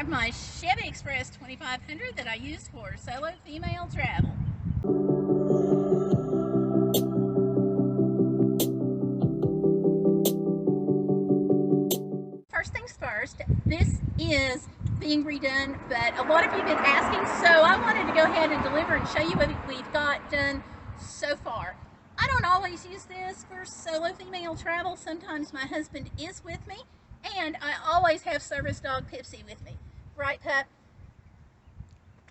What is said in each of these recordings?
have my Chevy Express 2500 that I use for solo female travel. First things first, this is being redone, but a lot of you have been asking, so I wanted to go ahead and deliver and show you what we've got done so far. I don't always use this for solo female travel. Sometimes my husband is with me, and I always have service dog Pipsy with me. Right, pup?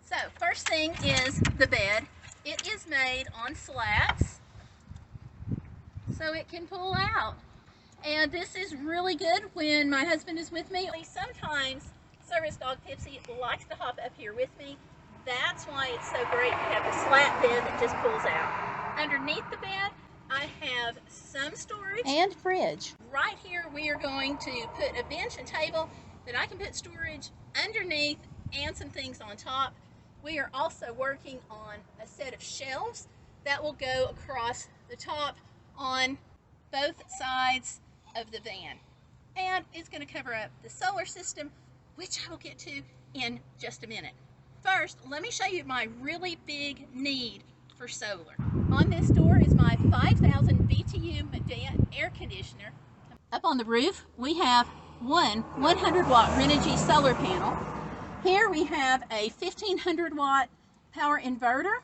So, first thing is the bed. It is made on slats, so it can pull out. And this is really good when my husband is with me. Sometimes service dog Pipsy likes to hop up here with me. That's why it's so great to have the slat bed that just pulls out. Underneath the bed, I have some storage. And fridge. Right here, we are going to put a bench and table that I can put storage underneath and some things on top. We are also working on a set of shelves that will go across the top on both sides of the van. And it's going to cover up the solar system, which I will get to in just a minute. First, let me show you my really big need for solar. On this door is my 5,000 BTU Medea air conditioner. Up on the roof, we have one 100 watt Renogy solar panel. Here we have a 1500 watt power inverter,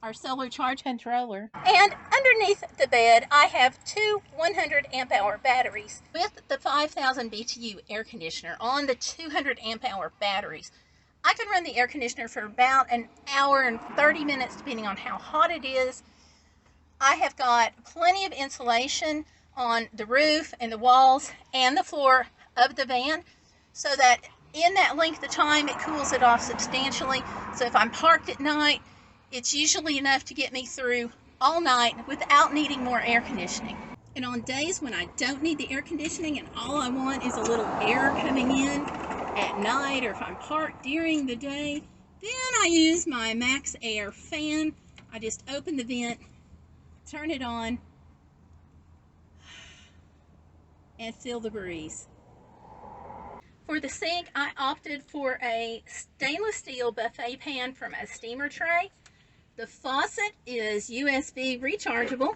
our solar charge controller. And underneath the bed, I have two 100 amp hour batteries. With the 5,000 BTU air conditioner on the 200 amp hour batteries, I can run the air conditioner for about an hour and 30 minutes depending on how hot it is. I have got plenty of insulation on the roof and the walls and the floor of the van so that in that length of time it cools it off substantially. So if I'm parked at night, it's usually enough to get me through all night without needing more air conditioning. And on days when I don't need the air conditioning and all I want is a little air coming in at night, or if I'm parked during the day, then I use my Max Air fan. I just open the vent, turn it on, and feel the breeze. For the sink, I opted for a stainless steel buffet pan from a steamer tray. The faucet is USB rechargeable.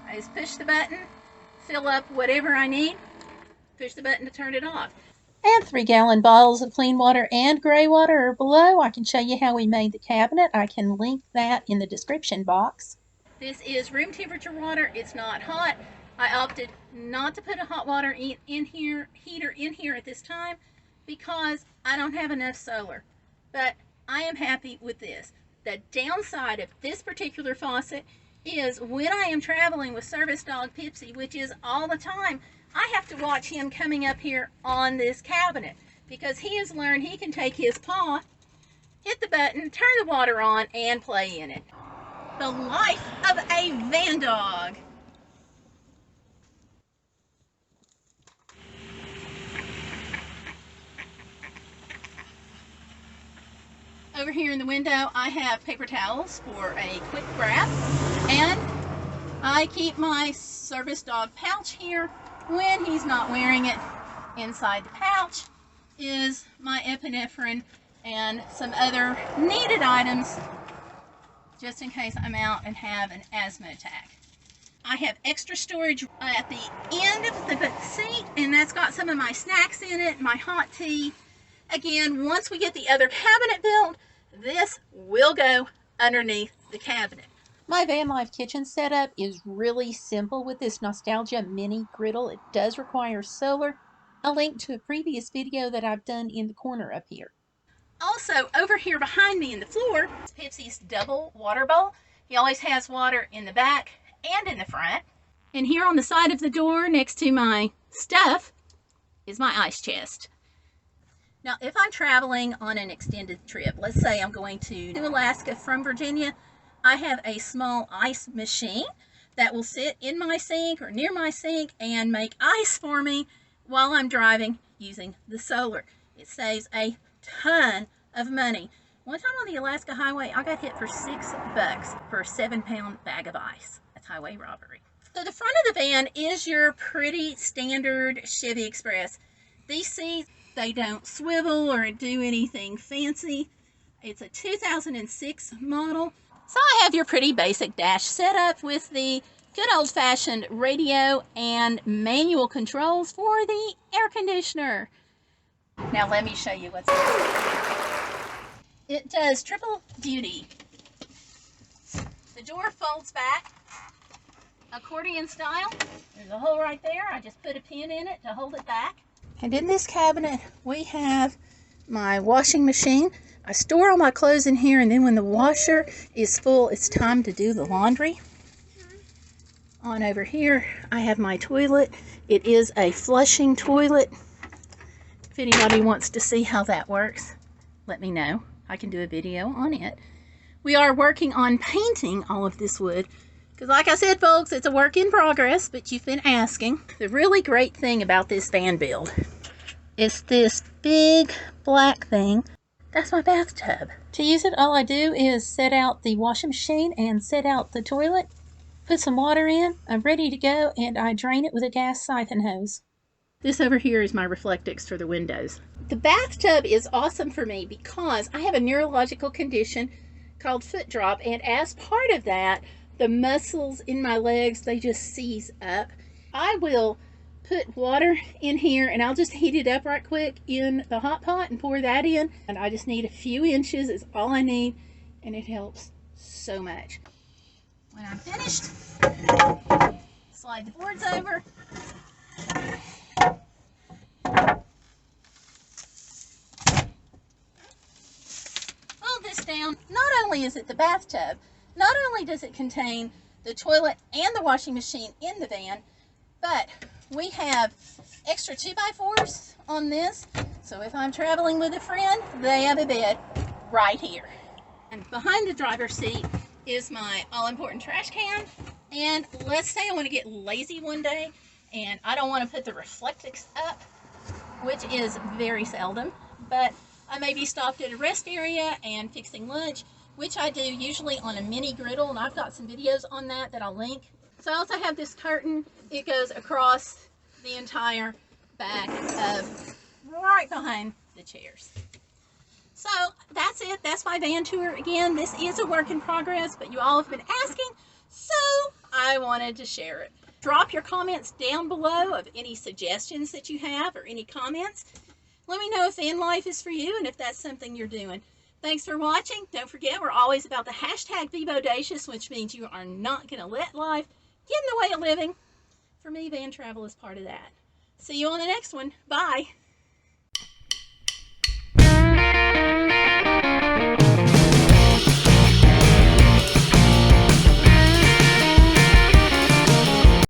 I just push the button, fill up whatever I need, push the button to turn it off. And 3-gallon bottles of clean water and gray water are below. I can show you how we made the cabinet. I can link that in the description box. This is room temperature water. It's not hot. I opted not to put a hot water heater in here at this time because I don't have enough solar. But I am happy with this. The downside of this particular faucet is when I am traveling with service dog Pipsy, which is all the time, I have to watch him coming up here on this cabinet because he has learned he can take his paw, hit the button, turn the water on, and play in it. The life of a van dog. Over here in the window, I have paper towels for a quick grab, and I keep my service dog pouch here when he's not wearing it. Inside the pouch is my epinephrine and some other needed items just in case I'm out and have an asthma attack. I have extra storage at the end of the seat, and that's got some of my snacks in it, my hot tea. Again, once we get the other cabinet built, this will go underneath the cabinet. My van life kitchen setup is really simple with this Nostalgia mini griddle. It does require solar. I'll link to a previous video that I've done in the corner up here. Also, over here behind me in the floor is Pipsy's double water bowl. He always has water in the back and in the front. And here on the side of the door next to my stuff is my ice chest. Now, if I'm traveling on an extended trip, let's say I'm going to Alaska from Virginia, I have a small ice machine that will sit in my sink or near my sink and make ice for me while I'm driving using the solar. It saves a ton of money. One time on the Alaska highway, I got hit for $6 for a 7-pound bag of ice. That's highway robbery. So the front of the van is your pretty standard Chevy Express. These seats They don't swivel or do anything fancy. It's a 2006 model. So I have your pretty basic dash set up with the good old-fashioned radio and manual controls for the air conditioner. Now let me show you what's in it. It does triple duty. The door folds back accordion style. There's a hole right there. I just put a pin in it to hold it back. And in this cabinet we have my washing machine. I store all my clothes in here, and then when the washer is full, it's time to do the laundry. On over here, I have my toilet. It is a flushing toilet. If anybody wants to see how that works, let me know. I can do a video on it. We are working on painting all of this wood, because like I said, folks, it's a work in progress, but you've been asking. The really great thing about this van build is this big black thing. That's my bathtub. To use it, all I do is set out the washing machine and set out the toilet, put some water in, I'm ready to go, and I drain it with a gas siphon hose. This over here is my Reflectix for the windows. The bathtub is awesome for me because I have a neurological condition called foot drop, and as part of that, the muscles in my legs, they just seize up. I will put water in here and I'll just heat it up right quick in the hot pot and pour that in, and I just need a few inches is all I need, and it helps so much. When I'm finished, slide the boards over, fold this down. Not only is it the bathtub, not only does it contain the toilet and the washing machine in the van, but we have extra 2x4s on this, so if I'm traveling with a friend, they have a bed right here. And behind the driver's seat is my all-important trash can. And let's say I want to get lazy one day and I don't want to put the Reflectix up, which is very seldom, but I may be stopped at a rest area and fixing lunch, which I do usually on a mini griddle, and I've got some videos on that I'll link. So I also have this curtain. It goes across the entire back of right behind the chairs. So that's it. That's my van tour. Again, this is a work in progress, but you all have been asking, so I wanted to share it. Drop your comments down below of any suggestions that you have or any comments. Let me know if van life is for you and if that's something you're doing. Thanks for watching. Don't forget, we're always about the hashtag #BeBodacious, which means you are not going to let life get in the way of living. For me, van travel is part of that. See you on the next one. Bye.